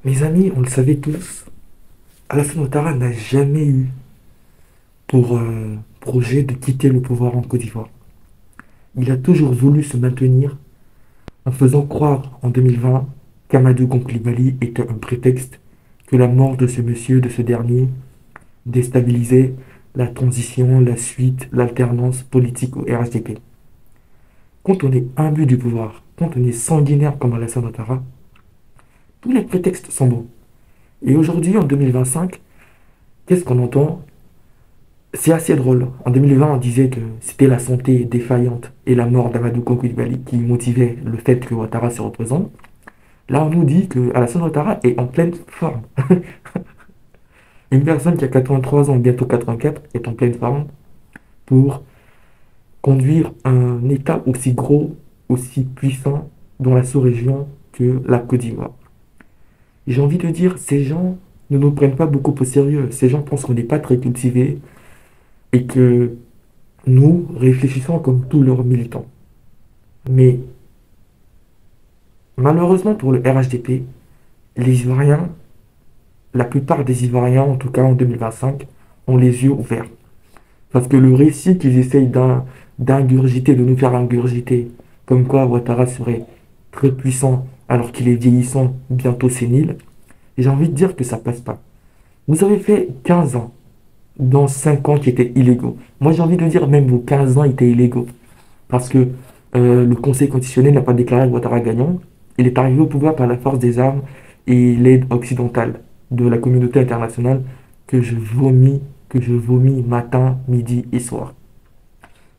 Mes amis, on le savait tous, Alassane Ouattara n'a jamais eu pour projet de quitter le pouvoir en Côte d'Ivoire. Il a toujours voulu se maintenir en faisant croire en 2020 qu'Amadou Coulibaly était un prétexte, que la mort de ce monsieur, de ce dernier, déstabilisait la transition, la suite, l'alternance politique au RHDP. Quand on est imbu du pouvoir, quand on est sanguinaire comme Alassane Ouattara, tous les prétextes sont bons. Et aujourd'hui, en 2025, qu'est-ce qu'on entend? C'est assez drôle. En 2020, on disait que c'était la santé défaillante et la mort d'Amadou Coulibaly qui motivait le fait que Ouattara se représente. Là, on nous dit que Alassane Ouattara est en pleine forme. Une personne qui a 83 ans, bientôt 84, est en pleine forme pour conduire un État aussi gros, aussi puissant dans la sous-région que la Côte d'Ivoire. J'ai envie de dire, ces gens ne nous prennent pas beaucoup au sérieux. Ces gens pensent qu'on n'est pas très cultivés et que nous réfléchissons comme tous leurs militants. Mais malheureusement pour le RHDP, les Ivoiriens, la plupart des Ivoiriens, en tout cas en 2025, ont les yeux ouverts. Parce que le récit qu'ils essayent d'ingurgiter, de nous faire ingurgiter, comme quoi Ouattara serait très puissant alors qu'il est vieillissant, bientôt sénile, j'ai envie de dire que ça passe pas. Vous avez fait 15 ans, dans 5 ans qui étaient illégaux. Moi j'ai envie de dire même vos 15 ans étaient illégaux. Parce que le Conseil constitutionnel n'a pas déclaré Ouattara gagnant. Il est arrivé au pouvoir par la force des armes et l'aide occidentale de la communauté internationale que je vomis matin, midi et soir.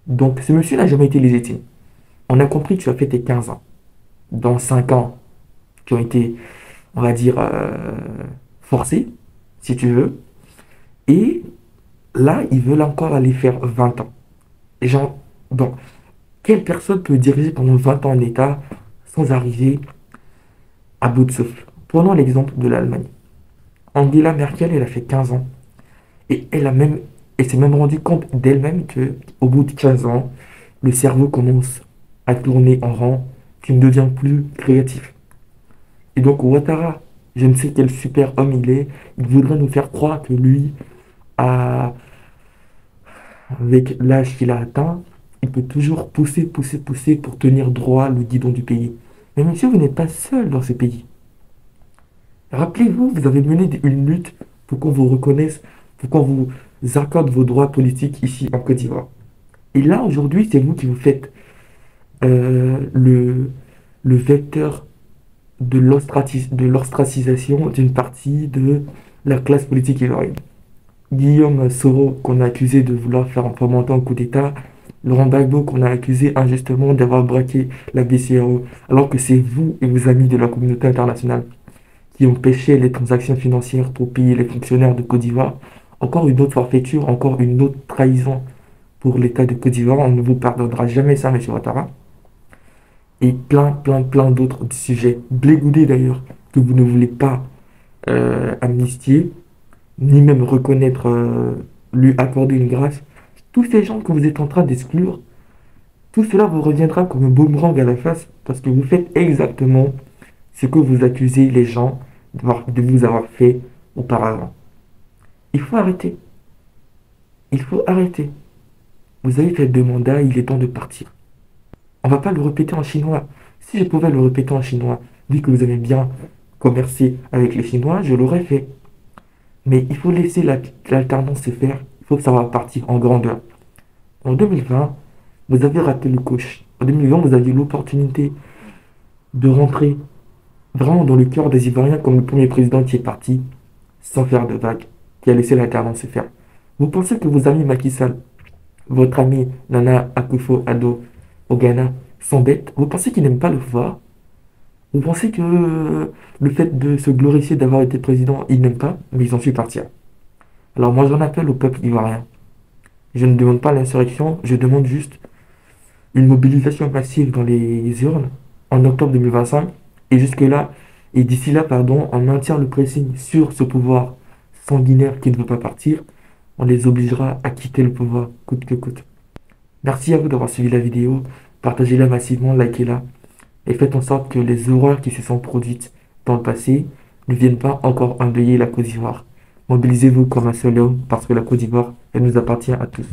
Donc ce monsieur n'a jamais été légitime. On a compris que tu as fait tes 15 ans. Dans 5 ans, qui ont été, on va dire, forcés, si tu veux. Et là, ils veulent encore aller faire 20 ans. Et genre, donc, quelle personne peut diriger pendant 20 ans un État sans arriver à bout de souffle? Prenons l'exemple de l'Allemagne. Angela Merkel, elle a fait 15 ans. Et elle s'est même rendue compte d'elle-même que au bout de 15 ans, le cerveau commence à tourner en rond, tu ne deviens plus créatif. Et donc Ouattara, je ne sais quel super homme il voudrait nous faire croire que lui, a, avec l'âge qu'il a atteint, il peut toujours pousser, pousser, pousser pour tenir droit le guidon du pays. Mais monsieur, vous n'êtes pas seul dans ce pays. Rappelez-vous, vous avez mené une lutte pour qu'on vous reconnaisse, pour qu'on vous accorde vos droits politiques ici en Côte d'Ivoire. Et là, aujourd'hui, c'est vous qui vous faites le vecteur de l'ostracisation d'une partie de la classe politique ivoirienne. Guillaume Soro, qu'on a accusé de vouloir faire un fomenter un coup d'État, Laurent Gbagbo, qu'on a accusé injustement d'avoir braqué la BCAO, alors que c'est vous et vos amis de la communauté internationale qui empêchaient les transactions financières pour payer les fonctionnaires de Côte d'Ivoire. Encore une autre forfaiture, encore une autre trahison pour l'État de Côte d'Ivoire. On ne vous pardonnera jamais ça, M. Ouattara. Et plein, plein, plein d'autres sujets. Blé Goudé d'ailleurs, que vous ne voulez pas amnistier, ni même reconnaître, lui accorder une grâce. Tous ces gens que vous êtes en train d'exclure, tout cela vous reviendra comme un boomerang à la face parce que vous faites exactement ce que vous accusez les gens de vous avoir fait auparavant. Il faut arrêter. Il faut arrêter. Vous avez fait 2 mandats, il est temps de partir. On va pas le répéter en chinois. Si je pouvais le répéter en chinois, vu que vous avez bien commercé avec les Chinois, je l'aurais fait. Mais il faut laisser l'alternance se faire. Il faut que ça va partir en grandeur. En 2020, vous avez raté le coche. En 2020, vous aviez l'opportunité de rentrer vraiment dans le cœur des Ivoiriens comme le premier président qui est parti sans faire de vagues, qui a laissé l'alternance se faire. Vous pensez que vos amis Macky Sall, votre ami Nana Akufo-Addo au Ghana s'embêtent? Vous pensez qu'ils n'aiment pas le pouvoir? Vous pensez que le fait de se glorifier d'avoir été président, ils n'aiment pas? Mais ils ont su partir. Alors moi j'en appelle au peuple ivoirien. Je ne demande pas l'insurrection, je demande juste une mobilisation massive dans les urnes en octobre 2025. Et jusque-là, et d'ici là, pardon, on maintient le pressing sur ce pouvoir sanguinaire qui ne veut pas partir. On les obligera à quitter le pouvoir coûte que coûte. Merci à vous d'avoir suivi la vidéo. Partagez-la massivement, likez-la. Et faites en sorte que les horreurs qui se sont produites dans le passé ne viennent pas encore enrayer la Côte d'Ivoire. Mobilisez-vous comme un seul homme parce que la Côte d'Ivoire, elle nous appartient à tous.